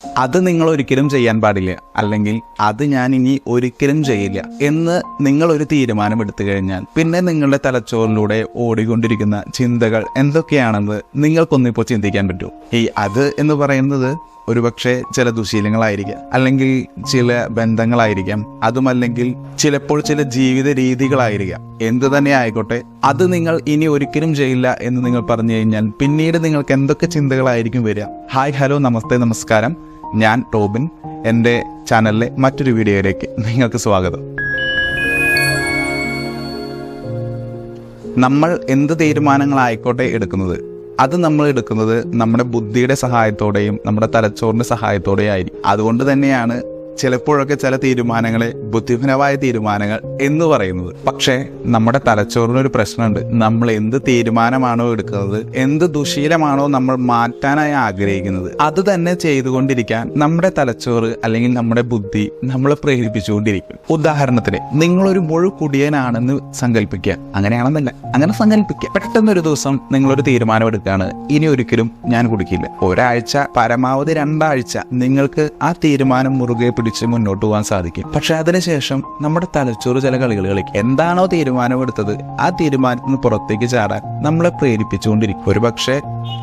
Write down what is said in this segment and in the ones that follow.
അത് നിങ്ങൾ ഒരിക്കലും ചെയ്യാൻ പാടില്ല, അല്ലെങ്കിൽ അത് ഞാൻ ഇനി ഒരിക്കലും ചെയ്യില്ല എന്ന് നിങ്ങളൊരു തീരുമാനം എടുത്തു കഴിഞ്ഞാൽ പിന്നെ നിങ്ങളുടെ തലച്ചോറിലൂടെ ഓടിക്കൊണ്ടിരിക്കുന്ന ചിന്തകൾ എന്തൊക്കെയാണെന്ന് നിങ്ങൾക്കൊന്നിപ്പോൾ ചിന്തിക്കാൻ പറ്റും. ഈ അത് എന്ന് പറയുന്നത് ഒരുപക്ഷെ ചില ദുശീലങ്ങളായിരിക്കാം, അല്ലെങ്കിൽ ചില ബന്ധങ്ങളായിരിക്കാം, അതുമല്ലെങ്കിൽ ചിലപ്പോൾ ചില ജീവിത രീതികളായിരിക്കാം. എന്തു തന്നെ ആയിക്കോട്ടെ, അത് നിങ്ങൾ ഇനി ഒരിക്കലും ചെയ്യില്ല എന്ന് നിങ്ങൾ പറഞ്ഞു കഴിഞ്ഞാൽ പിന്നീട് നിങ്ങൾക്ക് എന്തൊക്കെ ചിന്തകളായിരിക്കും വരിക. ഹായ്, ഹലോ, നമസ്തേ, നമസ്കാരം. ഞാൻ റോബിൻ. എൻ്റെ ചാനലിലെ മറ്റൊരു വീഡിയോയിലേക്ക് നിങ്ങൾക്ക് സ്വാഗതം. നമ്മൾ എന്ത് തീരുമാനങ്ങളായിക്കോട്ടെ എടുക്കുന്നത്, അത് നമ്മൾ എടുക്കുന്നത് നമ്മുടെ ബുദ്ധിയുടെ സഹായത്തോടെയും നമ്മുടെ തലച്ചോറിൻ്റെ സഹായത്തോടെയും ആയിരിക്കും. അതുകൊണ്ട് തന്നെയാണ് ചിലപ്പോഴൊക്കെ ചില തീരുമാനങ്ങളെ ബുദ്ധിപരമായ തീരുമാനങ്ങൾ എന്ന് പറയുന്നത്. പക്ഷേ നമ്മുടെ തലച്ചോറിനൊരു പ്രശ്നമുണ്ട്. നമ്മൾ എന്ത് തീരുമാനമാണോ എടുക്കുന്നത്, എന്ത് ദുശീലമാണോ നമ്മൾ മാറ്റാനായി ആഗ്രഹിക്കുന്നത്, അത് തന്നെ ചെയ്തുകൊണ്ടിരിക്കാൻ നമ്മുടെ തലച്ചോറ് അല്ലെങ്കിൽ നമ്മുടെ ബുദ്ധി നമ്മളെ പ്രേരിപ്പിച്ചുകൊണ്ടിരിക്കും. ഉദാഹരണത്തിന്, നിങ്ങളൊരു മുഴുക്കുടിയനാണെന്ന് സങ്കല്പിക്കുക. അങ്ങനെയാണെന്നല്ല, അങ്ങനെ സങ്കല്പിക്കുക. പെട്ടെന്നൊരു ദിവസം നിങ്ങളൊരു തീരുമാനം എടുക്കുകയാണ്, ഇനി ഒരിക്കലും ഞാൻ കുടിക്കില്ല. ഒരാഴ്ച, പരമാവധി 2 ആഴ്ച നിങ്ങൾക്ക് ആ തീരുമാനം മുറുകെ പിടിച്ച് മുന്നോട്ട് പോകാൻ സാധിക്കും. പക്ഷെ അതിനുശേഷം നമ്മുടെ തലച്ചോറ് ചില കളികൾ കളിക്കും. എന്താണോ തീരുമാനമെടുത്തത് ആ തീരുമാനത്തിൽ നിന്ന് പുറത്തേക്ക് ചാടാൻ നമ്മളെ പ്രേരിപ്പിച്ചുകൊണ്ടിരിക്കും. ഒരു പക്ഷേ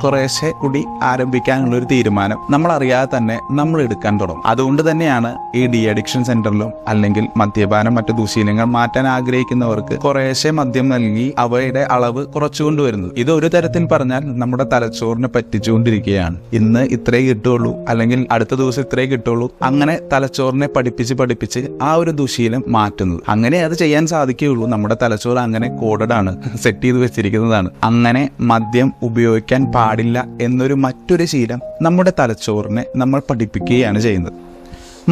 കുറേശ്ശെ കൂടി ആരംഭിക്കാനുള്ള ഒരു തീരുമാനം നമ്മൾ അറിയാതെ തന്നെ നമ്മൾ എടുക്കാൻ തുടങ്ങും. അതുകൊണ്ട് തന്നെയാണ് ഈ ഡി അഡിക്ഷൻ സെന്ററിലും അല്ലെങ്കിൽ മദ്യപാനം, മറ്റു ദുശീലങ്ങൾ മാറ്റാൻ ആഗ്രഹിക്കുന്നവർക്ക് കുറേശ്ശെ മദ്യം നൽകി അവയുടെ അളവ് കുറച്ചുകൊണ്ടുവരുന്നത്. ഇത് ഒരു തരത്തിൽ പറഞ്ഞാൽ നമ്മുടെ തലച്ചോറിനെ പറ്റിച്ചുകൊണ്ടിരിക്കുകയാണ്. ഇന്ന് ഇത്രേ കിട്ടുള്ളൂ, അല്ലെങ്കിൽ അടുത്ത ദിവസം ഇത്രേ കിട്ടുള്ളൂ, അങ്ങനെ തലച്ചോറിനെ പഠിപ്പിച്ച് ആ ഒരു ദുശീലം മാറ്റുന്നത്. അങ്ങനെ അത് ചെയ്യാൻ സാധിക്കുകയുള്ളൂ. നമ്മുടെ തലച്ചോറ് അങ്ങനെ കോഡഡാണ്, സെറ്റ് ചെയ്ത് വെച്ചിരിക്കുന്നതാണ്. അങ്ങനെ മദ്യം ഉപയോഗിക്കാൻ പാടില്ല എന്നൊരു മറ്റൊരു ശീലം നമ്മുടെ തലച്ചോറിനെ നമ്മൾ പഠിപ്പിക്കുകയാണ് ചെയ്യുന്നത്.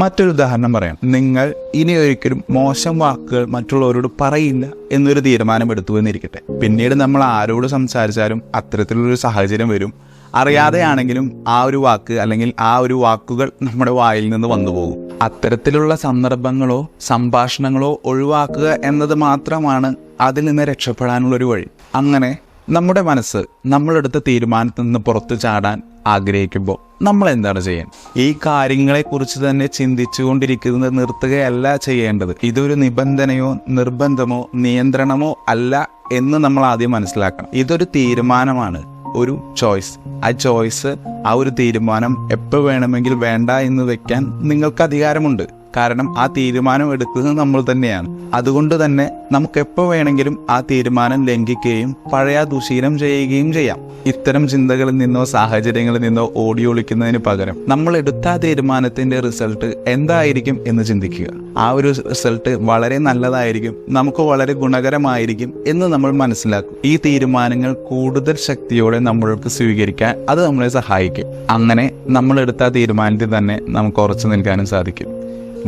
മറ്റൊരു ഉദാഹരണം പറയാം. നിങ്ങൾ ഇനി ഒരിക്കലും മോശം വാക്കുകൾ മറ്റുള്ളവരോട് പറയില്ല എന്നൊരു തീരുമാനം എടുത്തു എന്നിരിക്കട്ടെ. പിന്നീട് നമ്മൾ ആരോട് സംസാരിച്ചാലും അത്തരത്തിലുള്ളൊരു സാഹചര്യം വരും. അറിയാതെയാണെങ്കിലും ആ ഒരു വാക്ക് അല്ലെങ്കിൽ ആ ഒരു വാക്കുകൾ നമ്മുടെ വായിൽ നിന്ന് വന്നു പോകും. അത്തരത്തിലുള്ള സന്ദർഭങ്ങളോ സംഭാഷണങ്ങളോ ഒഴിവാക്കുക എന്നത് മാത്രമാണ് അതിൽ നിന്ന് രക്ഷപ്പെടാനുള്ളൊരു വഴി. അങ്ങനെ നമ്മുടെ മനസ്സ് നമ്മളെടുത്ത തീരുമാനത്തിൽ നിന്ന് പുറത്തു ചാടാൻ ആഗ്രഹിക്കുമ്പോൾ നമ്മൾ എന്താണ് ചെയ്യാൻ? ഈ കാര്യങ്ങളെക്കുറിച്ച് തന്നെ ചിന്തിച്ചുകൊണ്ടിരിക്കുന്നത് നിർത്തുകയല്ല ചെയ്യേണ്ടത്. ഇതൊരു നിബന്ധനയോ നിർബന്ധമോ നിയന്ത്രണമോ അല്ല എന്ന് നമ്മൾ ആദ്യം മനസ്സിലാക്കണം. ഇതൊരു തീരുമാനമാണ്, ഒരു ചോയ്സ്. ആ ഒരു തീരുമാനം എപ്പോൾ വേണമെങ്കിൽ വേണ്ട എന്ന് വെക്കാൻ നിങ്ങൾക്ക് അധികാരമുണ്ട്. കാരണം ആ തീരുമാനം എടുക്കുന്നത് നമ്മൾ തന്നെയാണ്. അതുകൊണ്ട് തന്നെ നമുക്ക് എപ്പോൾ വേണമെങ്കിലും ആ തീരുമാനം ലംഘിക്കുകയും പഴയ ദുശീലം ചെയ്യുകയും ചെയ്യാം. ഇത്തരം ചിന്തകളിൽ നിന്നോ സാഹചര്യങ്ങളിൽ നിന്നോ ഓടി ഒളിക്കുന്നതിന് പകരം നമ്മൾ എടുത്ത ആ തീരുമാനത്തിന്റെ റിസൾട്ട് എന്തായിരിക്കും എന്ന് ചിന്തിക്കുക. ആ ഒരു റിസൾട്ട് വളരെ നല്ലതായിരിക്കും, നമുക്ക് വളരെ ഗുണകരമായിരിക്കും എന്ന് നമ്മൾ മനസ്സിലാക്കും. ഈ തീരുമാനങ്ങൾ കൂടുതൽ ശക്തിയോടെ നമ്മൾക്ക് സ്വീകരിക്കാൻ അത് നമ്മളെ സഹായിക്കും. അങ്ങനെ നമ്മൾ എടുത്ത തീരുമാനത്തിൽ തന്നെ നമുക്ക് ഉറച്ചു നിൽക്കാനും സാധിക്കും.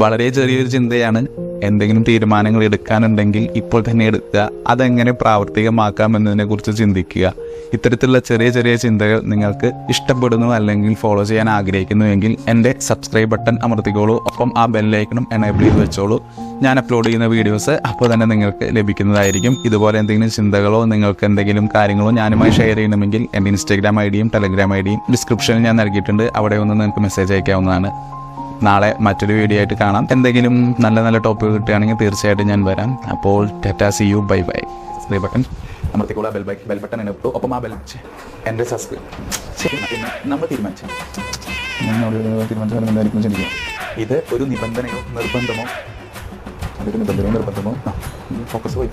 വളരെ ചെറിയൊരു ചിന്തയാണ്. എന്തെങ്കിലും തീരുമാനങ്ങൾ എടുക്കാനുണ്ടെങ്കിൽ ഇപ്പോൾ തന്നെ എടുക്കുക. അതെങ്ങനെ പ്രാവർത്തികമാക്കാമെന്നതിനെ കുറിച്ച് ചിന്തിക്കുക. ഇത്തരത്തിലുള്ള ചെറിയ ചെറിയ ചിന്തകൾ നിങ്ങൾക്ക് ഇഷ്ടപ്പെടുന്നു അല്ലെങ്കിൽ ഫോളോ ചെയ്യാൻ ആഗ്രഹിക്കുന്നുവെങ്കിൽ എൻ്റെ സബ്സ്ക്രൈബ് ബട്ടൺ അമർത്തിക്കോളൂ. ഒപ്പം ആ ബെല്ലൈക്കണും എനേബിൾ ചെയ്ത് വെച്ചോളൂ. ഞാൻ അപ്ലോഡ് ചെയ്യുന്ന വീഡിയോസ് അപ്പോൾ തന്നെ നിങ്ങൾക്ക് ലഭിക്കുന്നതായിരിക്കും. ഇതുപോലെ എന്തെങ്കിലും ചിന്തകളോ നിങ്ങൾക്ക് എന്തെങ്കിലും കാര്യങ്ങളോ ഞാനുമായി ഷെയർ ചെയ്യണമെങ്കിൽ എൻ്റെ ഇൻസ്റ്റാഗ്രാം ഐഡിയും ടെലഗ്രാം ഐഡിയും ഡിസ്ക്രിപ്ഷനിൽ ഞാൻ നൽകിയിട്ടുണ്ട്. അവിടെ ഒന്ന് നിങ്ങൾക്ക് മെസ്സേജ് അയക്കാവുന്നതാണ്. നാളെ മറ്റൊരു വീഡിയോ ആയിട്ട് കാണാം. എന്തെങ്കിലും നല്ല നല്ല ടോപ്പിക് കിട്ടുകയാണെങ്കിൽ തീർച്ചയായിട്ടും ഞാൻ വരാം. അപ്പോൾ tata, see you, bye bye. Subscribe button അമർത്തിക്കോളൂ, ബെൽ ബട്ടൺ എനേബിൾ, ഒപ്പം ആ ബെൽ എൻ്റെ സബ്സ്ക്രൈബ്. പിന്നെ നമ്മൾ തീരുമാനിച്ചു ചിന്തിക്കുക. ഇത് ഒരു നിബന്ധനയോ നിർബന്ധമോ ഫോക്കസ് പോയി